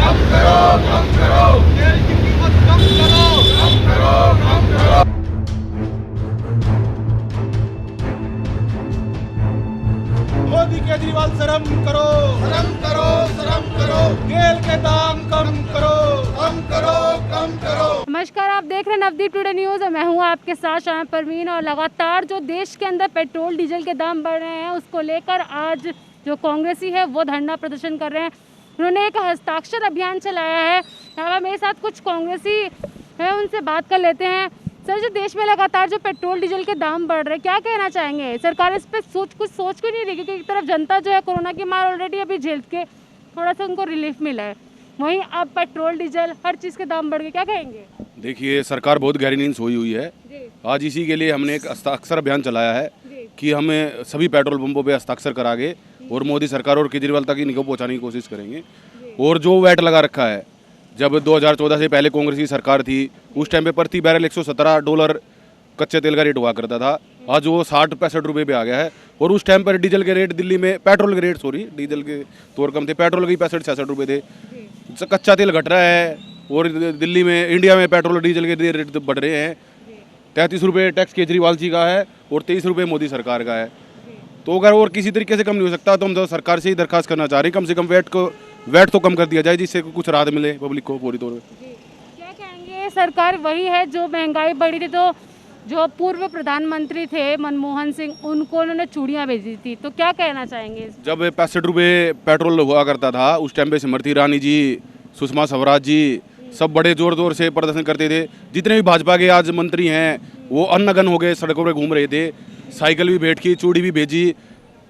कम करो, कम करो, तेल की कीमत कम करो, कम करो, कम करो। मोदी केजरीवाल शर्म करो, शर्म करो, शर्म करो, तेल के दाम कम करो, कम करो, कम करो। नमस्कार, आप देख रहे हैं नवदीप टुडे न्यूज़ और मैं हूं आपके साथ शाम परवीन। और लगातार जो देश के अंदर पेट्रोल डीजल के दाम बढ़ रहे हैं उसको लेकर आज जो कांग्रेसी है वो धरना प्रदर्शन कर रहे हैं। उन्होंने एक हस्ताक्षर अभियान चलाया है। यहाँ मेरे साथ कुछ कांग्रेसी है, उनसे बात कर लेते हैं। सर, जो देश में लगातार जो पेट्रोल डीजल के दाम बढ़ रहे हैं, क्या कहना चाहेंगे? सरकार इस पर कुछ सोच क्यों नहीं रही? क्योंकि एक तरफ जनता जो है कोरोना की मार ऑलरेडी अभी झेल के थोड़ा सा उनको रिलीफ मिला है, वहीं अब पेट्रोल डीजल हर चीज़ के दाम बढ़ गए, क्या कहेंगे? देखिए, सरकार बहुत गहरी नींद सोई हुई है। जी आज इसी के लिए हमने एक हस्ताक्षर अभियान चलाया है जी कि हमें सभी पेट्रोल पंपों पे हस्ताक्षर करा के और मोदी सरकार और केजरीवाल तक इनको पहुंचाने की कोशिश करेंगे। और जो वैट लगा रखा है, जब 2014 से पहले कांग्रेस की सरकार थी उस टाइम पे प्रति बैरल $117 कच्चे तेल का रेट हुआ करता था। आज वो 60-65 रुपये पे आ गया है। और उस टाइम पर डीजल के रेट दिल्ली में, पेट्रोल के रेट डीजल के तौर कम थे, पेट्रोल के 65-66 रुपये थे। कच्चा तेल घट रहा है और दिल्ली में, इंडिया में पेट्रोल डीजल के रेट बढ़ रहे हैं। 33 रुपये टैक्स केजरीवाल जी का है और 23 रुपये मोदी सरकार का है। तो अगर और किसी तरीके से कम नहीं हो सकता तो हम तो सरकार से ही दरखास्त करना चाह रहे हैं, कम से कम वैट तो कम कर दिया जाए, जिससे कुछ राहत मिले पब्लिक को पूरी तौर पर। क्या कहेंगे? सरकार वही है जो महंगाई बढ़ी थी तो जो पूर्व प्रधानमंत्री थे मनमोहन सिंह, उनको उन्होंने चूड़ियाँ भेजी थी, तो क्या कहना चाहेंगे? जब 65 रुपये पेट्रोल हुआ करता था उस टाइम पे स्मृति ईरानी जी, सुषमा स्वराज जी सब बड़े जोर से प्रदर्शन करते थे। जितने भी भाजपा के आज मंत्री हैं वो अन्नगन हो गए, सड़कों पर घूम रहे थे, साइकिल भी भेंट की, चूड़ी भी भेजी।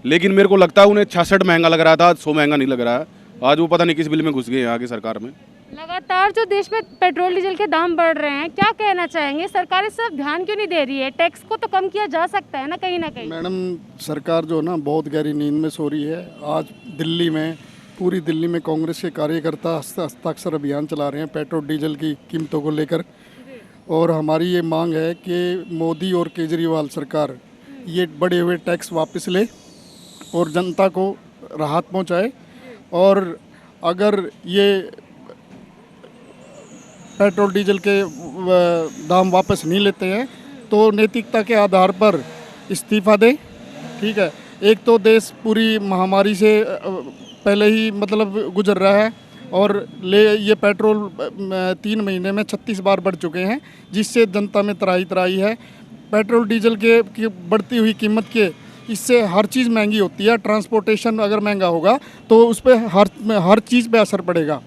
लेकिन मेरे को लगता है उन्हें 66 महंगा लग रहा था, 100 महंगा नहीं लग रहा है। आज वो पता नहीं किस बिल में घुस गए यहाँ की सरकार में। लगातार जो देश में पेट्रोल डीजल के दाम बढ़ रहे हैं, क्या कहना चाहेंगे? सरकार इस तरफ ध्यान क्यों नहीं दे रही है? टैक्स को तो कम किया जा सकता है ना कहीं। मैडम, सरकार जो ना बहुत गहरी नींद में सो रही है। आज दिल्ली में, पूरी दिल्ली में कांग्रेस के कार्यकर्ता हस्ताक्षर अभियान चला रहे हैं पेट्रोल डीजल की कीमतों को लेकर। और हमारी ये मांग है कि मोदी और केजरीवाल सरकार ये बढ़े हुए टैक्स वापस ले और जनता को राहत पहुंचाए। और अगर ये पेट्रोल डीजल के दाम वापस नहीं लेते हैं तो नैतिकता के आधार पर इस्तीफ़ा दे। ठीक है, एक तो देश पूरी महामारी से पहले ही मतलब गुजर रहा है और ये पेट्रोल 3 महीने में 36 बार बढ़ चुके हैं, जिससे जनता में त्राही है। पेट्रोल डीजल की बढ़ती हुई कीमत के इससे हर चीज़ महंगी होती है। ट्रांसपोर्टेशन अगर महंगा होगा तो उस पर हर चीज़ पे असर पड़ेगा।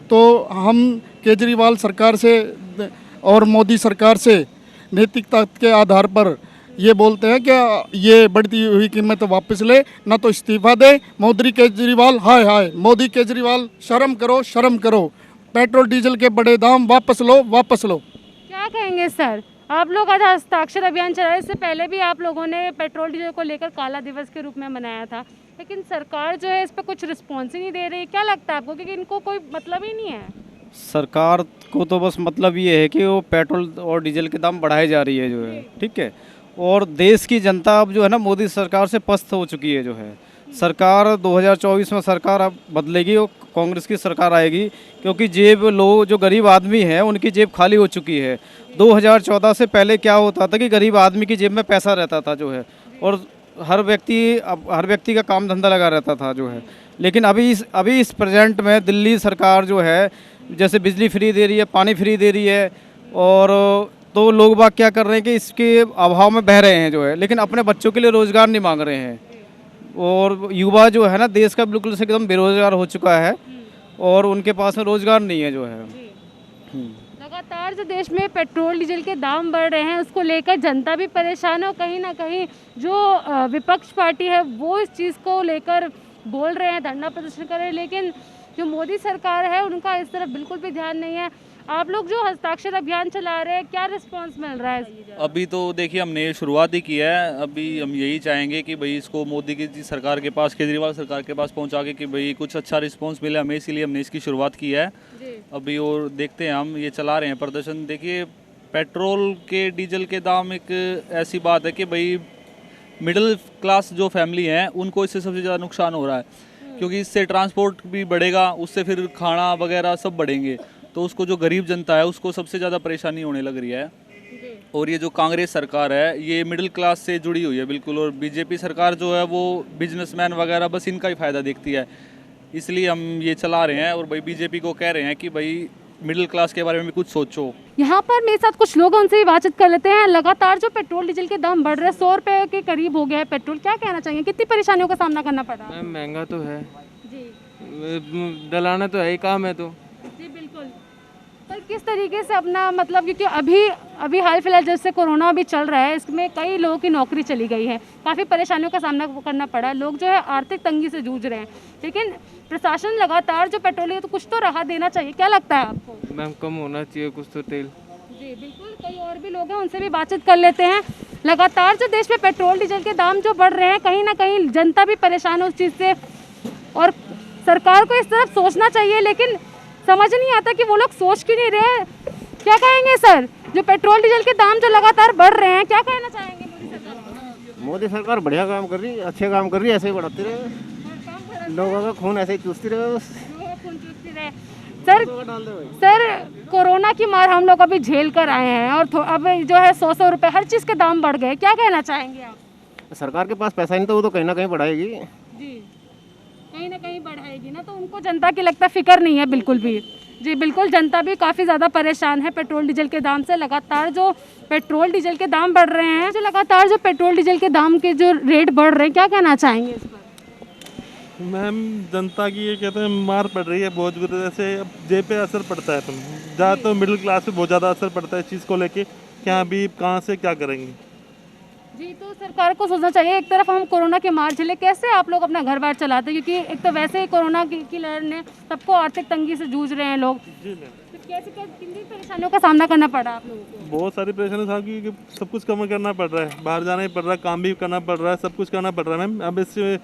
तो हम केजरीवाल सरकार से और मोदी सरकार से नैतिकता के आधार पर ये बोलते हैं कि ये बढ़ती हुई कीमत वापस ले, ना तो इस्तीफा दे। मोदी केजरीवाल, हाय हाय मोदी केजरीवाल, शर्म करो, शर्म करो। पेट्रोल डीजल के बड़े दाम वापस लो, वापस लो। क्या कहेंगे सर? आप लोग आज हस्ताक्षर अभियान चलाए, इससे पहले भी आप लोगों ने पेट्रोल डीजल को लेकर काला दिवस के रूप में मनाया था, लेकिन सरकार जो है इस पर कुछ रिस्पॉन्स ही नहीं दे रही। क्या लगता है आपको? क्योंकि इनको कोई मतलब ही नहीं है। सरकार को तो बस मतलब ये है कि वो पेट्रोल और डीजल के दाम बढ़ाए जा रही है जो है, ठीक है। और देश की जनता अब जो है ना मोदी सरकार से पस्त हो चुकी है जो है। सरकार 2024 में सरकार अब बदलेगी और कांग्रेस की सरकार आएगी, क्योंकि जेब लोग जो गरीब आदमी हैं उनकी जेब खाली हो चुकी है। 2014 से पहले क्या होता था कि गरीब आदमी की जेब में पैसा रहता था जो है, और हर व्यक्ति का काम धंधा लगा रहता था जो है। लेकिन अभी इस प्रेजेंट में दिल्ली सरकार जो है जैसे बिजली फ्री दे रही है, पानी फ्री दे रही है, और तो लोग बाग क्या कर रहे हैं कि इसके अभाव में बह रहे हैं जो है, लेकिन अपने बच्चों के लिए रोज़गार नहीं मांग रहे हैं। और युवा जो है ना देश का बिल्कुल से एकदम बेरोजगार हो चुका है और उनके पास में रोज़गार नहीं है जो है। लगातार जो देश में पेट्रोल डीजल के दाम बढ़ रहे हैं उसको लेकर जनता भी परेशान है, और कहीं ना कहीं जो विपक्ष पार्टी है वो इस चीज़ को लेकर बोल रहे हैं, धरना प्रदर्शन कर रहे हैं, लेकिन जो मोदी सरकार है उनका इस तरफ बिल्कुल भी ध्यान नहीं है। आप लोग जो हस्ताक्षर अभियान चला रहे हैं, क्या रिस्पांस मिल रहा है? अभी तो देखिए हमने शुरुआत ही किया है। अभी हम यही चाहेंगे कि भाई इसको मोदी की सरकार के पास, केजरीवाल सरकार के पास पहुंचा के कि भाई कुछ अच्छा रिस्पांस मिले हमें, इसीलिए हमने इसकी शुरुआत की है अभी। और देखते हैं, हम ये चला रहे हैं प्रदर्शन। देखिए, पेट्रोल के डीजल के दाम एक ऐसी बात है कि भाई मिडिल क्लास जो फैमिली हैं उनको इससे सबसे ज़्यादा नुकसान हो रहा है। क्योंकि इससे ट्रांसपोर्ट भी बढ़ेगा, उससे फिर खाना वगैरह सब बढ़ेंगे, तो उसको जो गरीब जनता है उसको सबसे ज़्यादा परेशानी होने लग रही है। और ये जो कांग्रेस सरकार है ये मिडिल क्लास से जुड़ी हुई है बिल्कुल, और बीजेपी सरकार जो है वो बिजनेसमैन वगैरह बस इनका ही फ़ायदा देखती है, इसलिए हम ये चला रहे हैं। और भाई बीजेपी को कह रहे हैं कि भाई मिडिल क्लास के बारे में भी कुछ सोचो। यहाँ पर मेरे साथ कुछ लोग हैं, उनसे भी बातचीत कर लेते हैं। लगातार जो पेट्रोल डीजल के दाम बढ़ रहे हैं, 100 रुपये के करीब हो गया है पेट्रोल, क्या कहना चाहेंगे, कितनी परेशानियों का सामना करना पड़ा? मैम महंगा तो है जी डलाना तो है ही काम है तो। जी बिल्कुल। पर किस तरीके से अपना मतलब, क्योंकि अभी हाल फिलहाल जब से कोरोना भी चल रहा है, इसमें कई लोगों की नौकरी चली गई है, काफ़ी परेशानियों का सामना करना पड़ा, लोग जो है आर्थिक तंगी से जूझ रहे हैं, लेकिन प्रशासन लगातार जो पेट्रोल है तो कुछ तो राहत देना चाहिए, क्या लगता है आपको? मैम कम होना चाहिए कुछ तो तेल। जी बिल्कुल। कई और भी लोग हैं, उनसे भी बातचीत कर लेते हैं। लगातार जो देश में पेट्रोल डीजल के दाम जो बढ़ रहे हैं, कहीं ना कहीं जनता भी परेशान है उस चीज़ से, और सरकार को इस तरफ सोचना चाहिए, लेकिन समझ नहीं आता कि वो लोग सोच क्यों नहीं रहे। क्या कहेंगे सर, जो पेट्रोल डीजल के दाम जो लगातार बढ़ रहे हैं, क्या कहना चाहेंगे मोदी सरकार को? मोदी सरकार बढ़िया काम कर रही है, अच्छे काम कर रही है, ऐसे ही बढ़ाती रहे, लोगों का खून ऐसे ही चूसती रहे बस। सर कोरोना की मार हम लोग अभी झेल कर आए हैं, और अब जो है 100 रुपए हर चीज़ के दाम बढ़ गए, क्या कहना चाहेंगे आप? सरकार के पास पैसा नहीं तो वो तो कहीं ना कहीं बढ़ाएगी। जी कहीं ना कहीं बढ़ाएगी ना, तो उनको जनता की लगता फिक्र नहीं है बिल्कुल भी। जी बिल्कुल, जनता भी काफ़ी ज़्यादा परेशान है पेट्रोल डीजल के दाम से। लगातार जो पेट्रोल डीजल के दाम बढ़ रहे हैं, जो लगातार जो पेट्रोल डीजल के दाम के जो रेट बढ़ रहे हैं, क्या कहना चाहेंगे इस पर? मैम जनता की ये कहते हैं मार पड़ रही है बहुत बुरी तरह से, अब जेब पे असर पड़ता है, तुम ज़्यादा तो मिडिल क्लास पे बहुत ज़्यादा असर पड़ता है इस चीज़ को लेके, क्या अभी कहाँ से क्या करेंगे। जी तो सरकार को सोचना चाहिए, एक तरफ हम कोरोना के मार झेले, कैसे आप लोग अपना घर बार चलाते हैं, क्योंकि एक तो वैसे ही कोरोना की लहर ने सबको आर्थिक तंगी से जूझ रहे हैं लोग, जी मैम तो कैसे कितनी परेशानियों का सामना करना पड़ा आप लोगों को? बहुत सारी परेशानी था कि सब कुछ कम करना पड़ रहा है, बाहर जाना ही पड़ रहा है, काम भी करना पड़ रहा है, सब कुछ करना पड़ रहा है मैम। अब इससे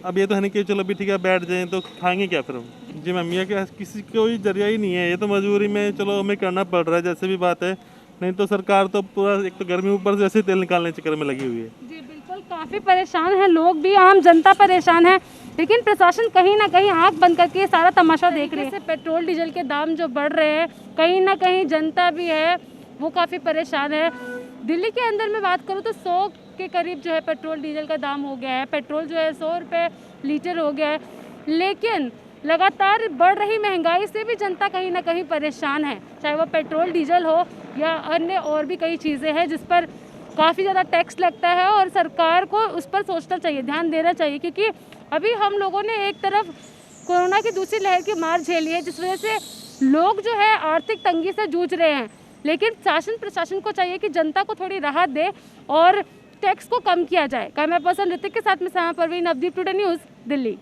अब ये तो है नहीं कि चलो अभी ठीक है बैठ जाएँ तो खाएंगे क्या फिर हम। जी मैम ये क्या किसी कोई जरिया ही नहीं है, ये तो मजबूरी में चलो हमें करना पड़ रहा है, जैसे भी बात है, नहीं तो सरकार तो पूरा एक तो गर्मी ऊपर से ऐसे तेल निकालने के चक्कर में लगी हुई है। जी बिल्कुल, काफ़ी परेशान हैं लोग भी, आम जनता परेशान है, लेकिन प्रशासन कहीं ना कहीं आंख बंद करके ये सारा तमाशा देख रहे हैं। पेट्रोल डीजल के दाम जो बढ़ रहे हैं, कहीं ना कहीं जनता भी है वो काफ़ी परेशान है। दिल्ली के अंदर मैं बात करूँ तो 100 के करीब जो है पेट्रोल डीजल का दाम हो गया है, पेट्रोल जो है 100 रुपये लीटर हो गया है, लेकिन लगातार बढ़ रही महंगाई से भी जनता कहीं ना कहीं परेशान है, चाहे वो पेट्रोल डीजल हो या अन्य और भी कई चीज़ें हैं जिस पर काफ़ी ज़्यादा टैक्स लगता है, और सरकार को उस पर सोचना चाहिए, ध्यान देना चाहिए, क्योंकि अभी हम लोगों ने एक तरफ कोरोना की दूसरी लहर की मार झेली है, जिस वजह से लोग जो है आर्थिक तंगी से जूझ रहे हैं, लेकिन शासन प्रशासन को चाहिए कि जनता को थोड़ी राहत दे और टैक्स को कम किया जाए। कैमरा पर्सन ऋतिक के साथ में सामा परवीन, नवदीप टुडे न्यूज़, दिल्ली।